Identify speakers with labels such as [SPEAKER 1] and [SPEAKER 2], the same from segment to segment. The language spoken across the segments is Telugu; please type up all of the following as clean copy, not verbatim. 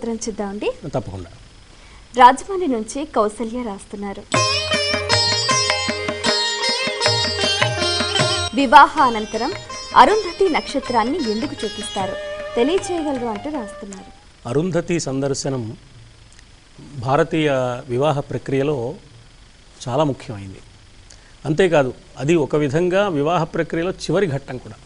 [SPEAKER 1] ఉత్తరం చూద్దామండి.
[SPEAKER 2] తప్పకుండా.
[SPEAKER 1] రాజమండ్రి నుంచి కౌసల్య రాస్తున్నారు. వివాహ అనంతరం అరుంధతి నక్షత్రాన్ని ఎందుకు చూపిస్తారు తెలియచేయగలరు అంటూ రాస్తున్నారు.
[SPEAKER 2] అరుంధతి సందర్శనం భారతీయ వివాహ ప్రక్రియలో చాలా ముఖ్యమైంది. అంతేకాదు అది ఒక విధంగా వివాహ ప్రక్రియలో చివరి ఘట్టం కూడా.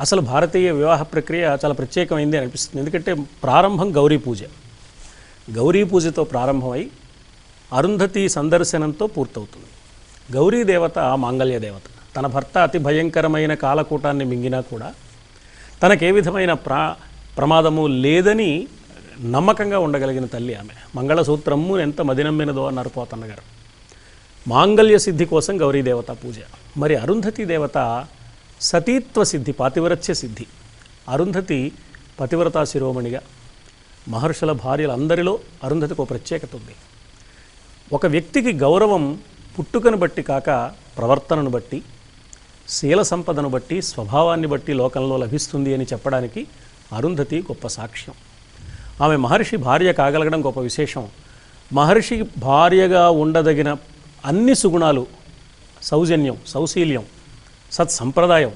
[SPEAKER 2] అసలు భారతీయ వివాహ ప్రక్రియ చాలా ప్రత్యేకమైంది అనిపిస్తుంది. ఎందుకంటే ప్రారంభం గౌరీ పూజ, గౌరీ పూజతో ప్రారంభమై అరుంధతి సందర్శనంతో పూర్తవుతుంది. గౌరీ దేవత మాంగళ్య దేవత. తన భర్త అతి భయంకరమైన కాలకూటాన్ని మింగినా కూడా తనకే విధమైన ప్రమాదము లేదని నమ్మకంగా ఉండగలిగిన తల్లి ఆమె. మంగళసూత్రము ఎంత మదినమ్మినదో అన్నారు పోతన్న గారు. మాంగళ్య సిద్ధి కోసం గౌరీ దేవత పూజ. మరి అరుంధతి దేవత సతీత్వ సిద్ధి, పాతివ్రత్య సిద్ధి. అరుంధతి పతివ్రతా శిరోమణిగా మహర్షుల భార్యలందరిలో అరుంధతికి ఒక ప్రత్యేకత ఉంది. ఒక వ్యక్తికి గౌరవం పుట్టుకను బట్టి కాక ప్రవర్తనను బట్టి, శీల సంపదను బట్టి, స్వభావాన్ని బట్టి లోకంలో లభిస్తుంది అని చెప్పడానికి అరుంధతి గొప్ప సాక్ష్యం. ఆమె మహర్షి భార్య కాగలగడం గొప్ప విశేషం. మహర్షి భార్యగా ఉండదగిన అన్ని సుగుణాలు, సౌజన్యం, సౌశీల్యం, సత్సంప్రదాయం,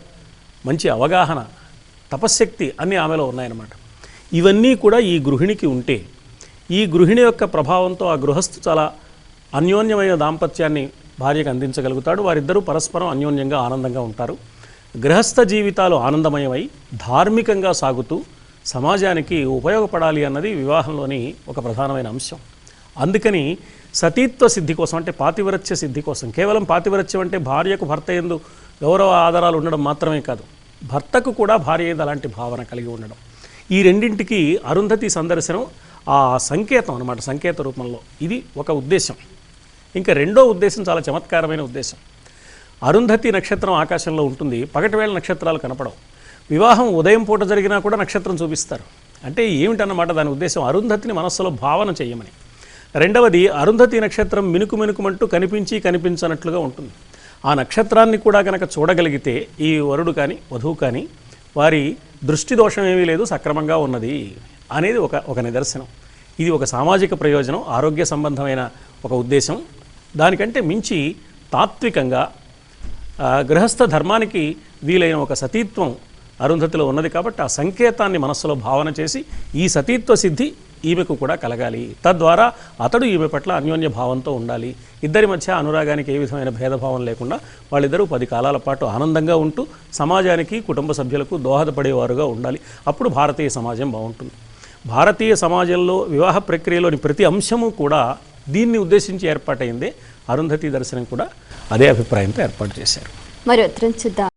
[SPEAKER 2] మంచి అవగాహన, తపశ్శక్తి అన్నీ ఆమెలో ఉన్నాయన్నమాట. ఇవన్నీ కూడా ఈ గృహిణికి ఉంటే ఈ గృహిణి యొక్క ప్రభావంతో ఆ గృహస్థు చాలా అన్యోన్యమైన దాంపత్యాన్ని భార్యకు అందించగలుగుతాడు. వారిద్దరూ పరస్పరం అన్యోన్యంగా ఆనందంగా ఉంటారు. గృహస్థ జీవితాలు ఆనందమయమై ధార్మికంగా సాగుతూ సమాజానికి ఉపయోగపడాలి అన్నది వివాహంలోని ఒక ప్రధానమైన అంశం. అందుకని సతీత్వ సిద్ధి కోసం, అంటే పాతివ్రత్య సిద్ధి కోసం, కేవలం పాతివ్రత్యం అంటే భార్యకు భర్త యందు గౌరవ ఆధారాలు ఉండడం మాత్రమే కాదు, భర్తకు కూడా భార్య యందు అలాంటి భావన కలిగి ఉండడం. ఈ రెండింటికి అరుంధతి సందర్శనం ఆ సంకేతం అన్నమాట, సంకేత రూపంలో. ఇది ఒక ఉద్దేశం. ఇంకా రెండో ఉద్దేశం చాలా చమత్కారమైన ఉద్దేశం. అరుంధతి నక్షత్రం ఆకాశంలో ఉంటుంది, పగటివేళ నక్షత్రాలు కనపడవు. వివాహం ఉదయం పూట జరిగినా కూడా నక్షత్రం చూపిస్తారు. అంటే ఏమిటన్నమాట దాని ఉద్దేశం? అరుంధతిని మనస్సులో భావన చేయమని. రెండవది, అరుంధతి నక్షత్రం మినుకు మినుకుమంటూ కనిపించి కనిపించనట్లుగా ఉంటుంది. ఆ నక్షత్రాన్ని కూడా కనుక చూడగలిగితే ఈ వరుడు కానీ వధువు కానీ వారి దృష్టి దోషం ఏమీ లేదు, సక్రమంగా ఉన్నది అనేది ఒక నిదర్శనం. ఇది ఒక సామాజిక ప్రయోజనం, ఆరోగ్య సంబంధమైన ఒక ఉద్దేశం. దానికంటే మించి తాత్వికంగా గృహస్థ ధర్మానికి వీలైన ఒక సతీత్వం అరుంధతిలో ఉన్నది. కాబట్టి ఆ సంకేతాన్ని మనస్సులో భావన చేసి ఈ సతీత్వ సిద్ధి ఈమెకు కూడా కలగాలి, తద్వారా అతడు ఈమె పట్ల అన్యోన్య భావంతో ఉండాలి. ఇద్దరి మధ్య అనురాగానికి ఏ విధమైన భేదభావం లేకుండా వాళ్ళిద్దరూ 10 కాలాల పాటు ఆనందంగా ఉంటూ సమాజానికి, కుటుంబ సభ్యులకు దోహదపడేవారుగా ఉండాలి. అప్పుడు భారతీయ సమాజం బాగుంటుంది. భారతీయ సమాజంలో వివాహ ప్రక్రియలోని ప్రతి అంశము కూడా దీన్ని ఉద్దేశించి ఏర్పాటైందే. అరుంధతి దర్శనం కూడా అదే అభిప్రాయంతో ఏర్పాటు చేశారు.
[SPEAKER 1] మరి ఉత్తరం చూద్దాం.